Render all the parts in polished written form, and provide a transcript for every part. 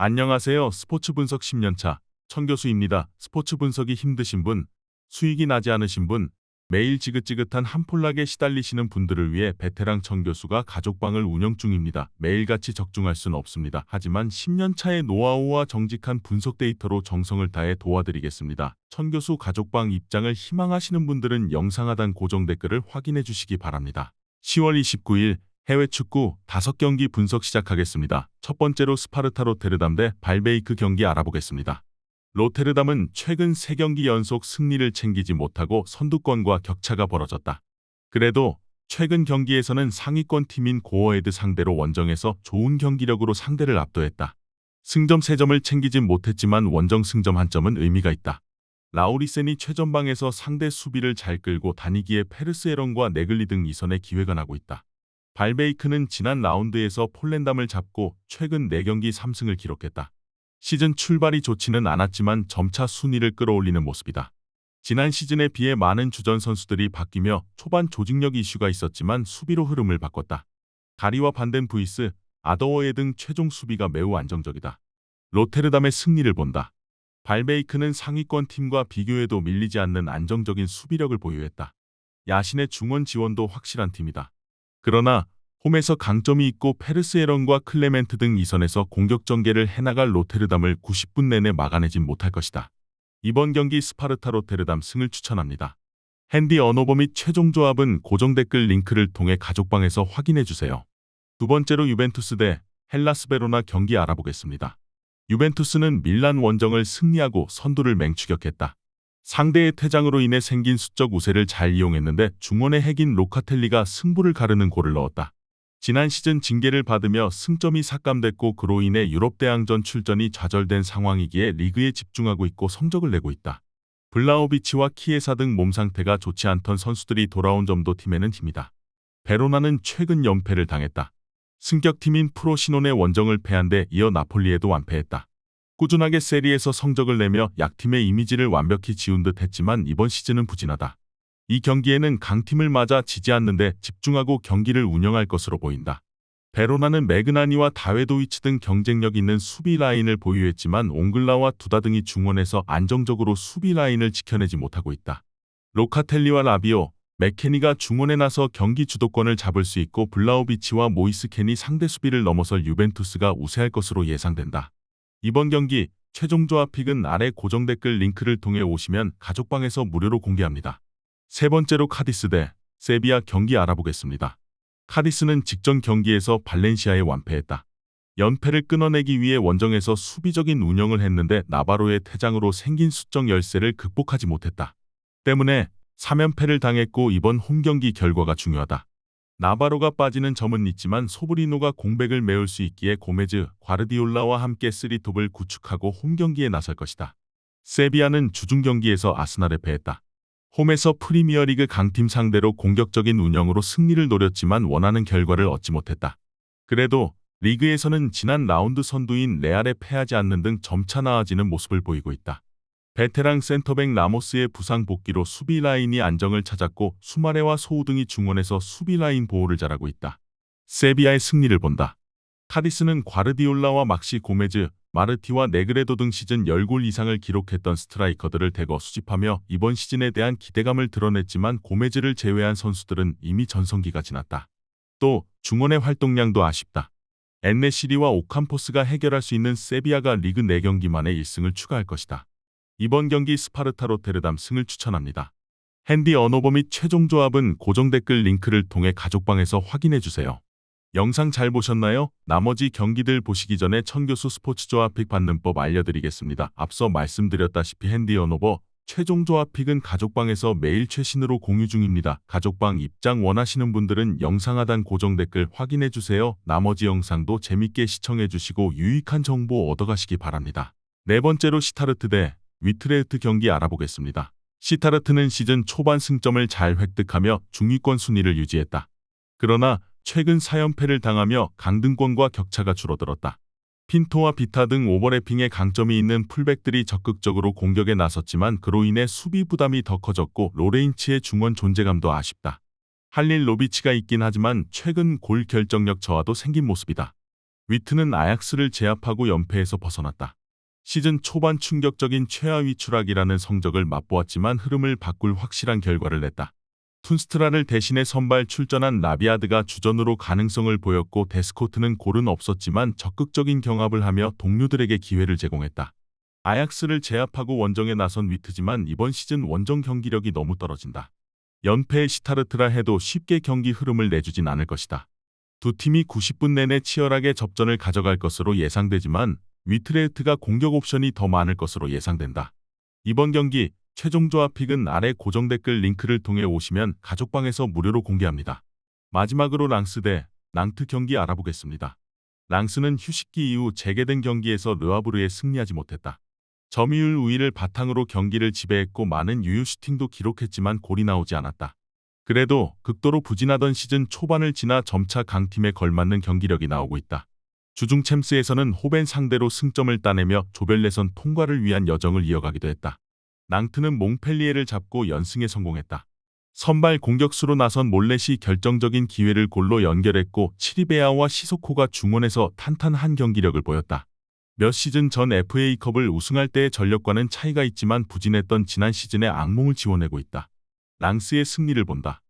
안녕하세요. 스포츠 분석 10년차 천교수입니다. 스포츠 분석이 힘드신 분, 수익이 나지 않으신 분, 매일 지긋지긋한 한폴락에 시달리시는 분들을 위해 베테랑 천교수가 가족방을 운영 중입니다. 매일같이 적중할 수는 없습니다. 하지만 10년차의 노하우와 정직한 분석 데이터로 정성을 다해 도와드리겠습니다. 천교수 가족방 입장을 희망하시는 분들은 영상 하단 고정 댓글을 확인해 주시기 바랍니다. 10월 29일 해외 축구 5경기 분석 시작하겠습니다. 첫 번째로 스파르타 로테르담 대 발베이크 경기 알아보겠습니다. 로테르담은 최근 3경기 연속 승리를 챙기지 못하고 선두권과 격차가 벌어졌다. 그래도 최근 경기에서는 상위권 팀인 고어헤드 상대로 원정에서 좋은 경기력으로 상대를 압도했다. 승점 3점을 챙기진 못했지만 원정 승점 1점은 의미가 있다. 라우리센이 최전방에서 상대 수비를 잘 끌고 다니기에 페르스에런과 네글리 등 이선의 기회가 나고 있다. 발베이크는 지난 라운드에서 폴렌담을 잡고 최근 4경기 3승을 기록했다. 시즌 출발이 좋지는 않았지만 점차 순위를 끌어올리는 모습이다. 지난 시즌에 비해 많은 주전 선수들이 바뀌며 초반 조직력 이슈가 있었지만 수비로 흐름을 바꿨다. 가리와 반덴 부이스, 아더워에 등 최종 수비가 매우 안정적이다. 로테르담의 승리를 본다. 발베이크는 상위권 팀과 비교해도 밀리지 않는 안정적인 수비력을 보유했다. 야신의 중원 지원도 확실한 팀이다. 그러나 홈에서 강점이 있고 페르스에런과 클레멘트 등 이선에서 공격 전개를 해나갈 로테르담을 90분 내내 막아내진 못할 것이다. 이번 경기 스파르타 로테르담 승을 추천합니다. 핸디 언어버 및 최종 조합은 고정 댓글 링크를 통해 가족방에서 확인해주세요. 두 번째로 유벤투스 대 헬라스 베로나 경기 알아보겠습니다. 유벤투스는 밀란 원정을 승리하고 선두를 맹추격했다. 상대의 퇴장으로 인해 생긴 수적 우세를 잘 이용했는데 중원의 핵인 로카텔리가 승부를 가르는 골을 넣었다. 지난 시즌 징계를 받으며 승점이 삭감됐고 그로 인해 유럽 대항전 출전이 좌절된 상황이기에 리그에 집중하고 있고 성적을 내고 있다. 블라호비치와 키에사 등 몸 상태가 좋지 않던 선수들이 돌아온 점도 팀에는 힘이다. 베로나는 최근 연패를 당했다. 승격팀인 프로시논의 원정을 패한 데 이어 나폴리에도 완패했다. 꾸준하게 세리에서 성적을 내며 약팀의 이미지를 완벽히 지운 듯 했지만 이번 시즌은 부진하다. 이 경기에는 강팀을 맞아 지지 않는데 집중하고 경기를 운영할 것으로 보인다. 베로나는 매그나니와 다웨도위츠 등 경쟁력 있는 수비 라인을 보유했지만 옹글라와 두다 등이 중원에서 안정적으로 수비 라인을 지켜내지 못하고 있다. 로카텔리와 라비오, 맥케니가 중원에 나서 경기 주도권을 잡을 수 있고 블라우비치와 모이스켄이 상대 수비를 넘어설 유벤투스가 우세할 것으로 예상된다. 이번 경기 최종 조합 픽은 아래 고정 댓글 링크를 통해 오시면 가족방에서 무료로 공개합니다. 세 번째로 카디스 대 세비야 경기 알아보겠습니다. 카디스는 직전 경기에서 발렌시아에 완패했다. 연패를 끊어내기 위해 원정에서 수비적인 운영을 했는데 나바로의 퇴장으로 생긴 수적 열세를 극복하지 못했다. 때문에 3연패를 당했고 이번 홈경기 결과가 중요하다. 나바로가 빠지는 점은 있지만 소브리노가 공백을 메울 수 있기에 고메즈, 과르디올라와 함께 쓰리톱을 구축하고 홈경기에 나설 것이다. 세비야는 주중 경기에서 아스날에 패했다. 홈에서 프리미어리그 강팀 상대로 공격적인 운영으로 승리를 노렸지만 원하는 결과를 얻지 못했다. 그래도 리그에서는 지난 라운드 선두인 레알에 패하지 않는 등 점차 나아지는 모습을 보이고 있다. 베테랑 센터백 라모스의 부상 복귀로 수비 라인이 안정을 찾았고 수마레와 소우 등이 중원에서 수비 라인 보호를 잘하고 있다. 세비야의 승리를 본다. 카디스는 과르디올라와 막시 고메즈, 마르티와 네그레도 등 시즌 10골 이상을 기록했던 스트라이커들을 대거 수집하며 이번 시즌에 대한 기대감을 드러냈지만 고메즈를 제외한 선수들은 이미 전성기가 지났다. 또 중원의 활동량도 아쉽다. 엔네시리와 오캄포스가 해결할 수 있는 세비야가 리그 4경기 만에 1승을 추가할 것이다. 이번 경기 스파르타 로테르담 승을 추천합니다. 핸디 언어버 및 최종 조합은 고정 댓글 링크를 통해 가족방에서 확인해주세요. 영상 잘 보셨나요? 나머지 경기들 보시기 전에 천교수 스포츠 조합 픽 받는 법 알려드리겠습니다. 앞서 말씀드렸다시피 핸디 언어버 최종 조합 픽은 가족방에서 매일 최신으로 공유 중입니다. 가족방 입장 원하시는 분들은 영상 하단 고정 댓글 확인해주세요. 나머지 영상도 재밌게 시청해주시고 유익한 정보 얻어가시기 바랍니다. 네 번째로 시타르트 대 위트레흐트 경기 알아보겠습니다. 시타르트는 시즌 초반 승점을 잘 획득하며 중위권 순위를 유지했다. 그러나 최근 4연패를 당하며 강등권과 격차가 줄어들었다. 핀토와 비타 등 오버래핑에 강점이 있는 풀백들이 적극적으로 공격에 나섰지만 그로 인해 수비 부담이 더 커졌고 로레인치의 중원 존재감도 아쉽다. 할릴 로비치가 있긴 하지만 최근 골 결정력 저하도 생긴 모습이다. 위트는 아약스를 제압하고 연패에서 벗어났다. 시즌 초반 충격적인 최하위 추락이라는 성적을 맛보았지만 흐름을 바꿀 확실한 결과를 냈다. 툰스트라를 대신해 선발 출전한 라비아드가 주전으로 가능성을 보였고 데스코트는 골은 없었지만 적극적인 경합을 하며 동료들에게 기회를 제공했다. 아약스를 제압하고 원정에 나선 위트지만 이번 시즌 원정 경기력이 너무 떨어진다. 연패의 시타르트라 해도 쉽게 경기 흐름을 내주진 않을 것이다. 두 팀이 90분 내내 치열하게 접전을 가져갈 것으로 예상되지만 위트레흐트가 공격 옵션이 더 많을 것으로 예상된다. 이번 경기 최종 조합픽은 아래 고정 댓글 링크를 통해 오시면 가족방에서 무료로 공개합니다. 마지막으로 랑스 대 낭트 경기 알아보겠습니다. 랑스는 휴식기 이후 재개된 경기에서 르와브르에 승리하지 못했다. 점유율 우위를 바탕으로 경기를 지배했고 많은 유효 슈팅도 기록했지만 골이 나오지 않았다. 그래도 극도로 부진하던 시즌 초반을 지나 점차 강팀에 걸맞는 경기력이 나오고 있다. 주중 챔스에서는 호벤 상대로 승점을 따내며 조별 예선 통과를 위한 여정을 이어가기도 했다. 낭트는 몽펠리에를 잡고 연승에 성공했다. 선발 공격수로 나선 몰렛이 결정적인 기회를 골로 연결했고 치리베아와 시소코가 중원에서 탄탄한 경기력을 보였다. 몇 시즌 전 FA컵을 우승할 때의 전력과는 차이가 있지만 부진했던 지난 시즌의 악몽을 지워내고 있다. 랑스의 승리를 본다.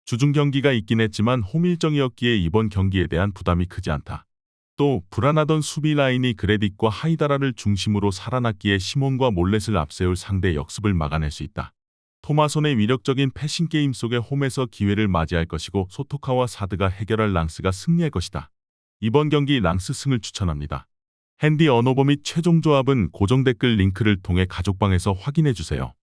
주중 경기가 있긴 했지만 홈 일정이었기에 이번 경기에 대한 부담이 크지 않다. 또 불안하던 수비 라인이 그레딕과 하이다라를 중심으로 살아났기에 시몬과 몰렛을 앞세울 상대 역습을 막아낼 수 있다. 토마손의 위력적인 패싱 게임 속에 홈에서 기회를 맞이할 것이고 소토카와 사드가 해결할 랑스가 승리할 것이다. 이번 경기 랑스 승을 추천합니다. 핸디 언어버 및 최종 조합은 고정 댓글 링크를 통해 가족방에서 확인해주세요.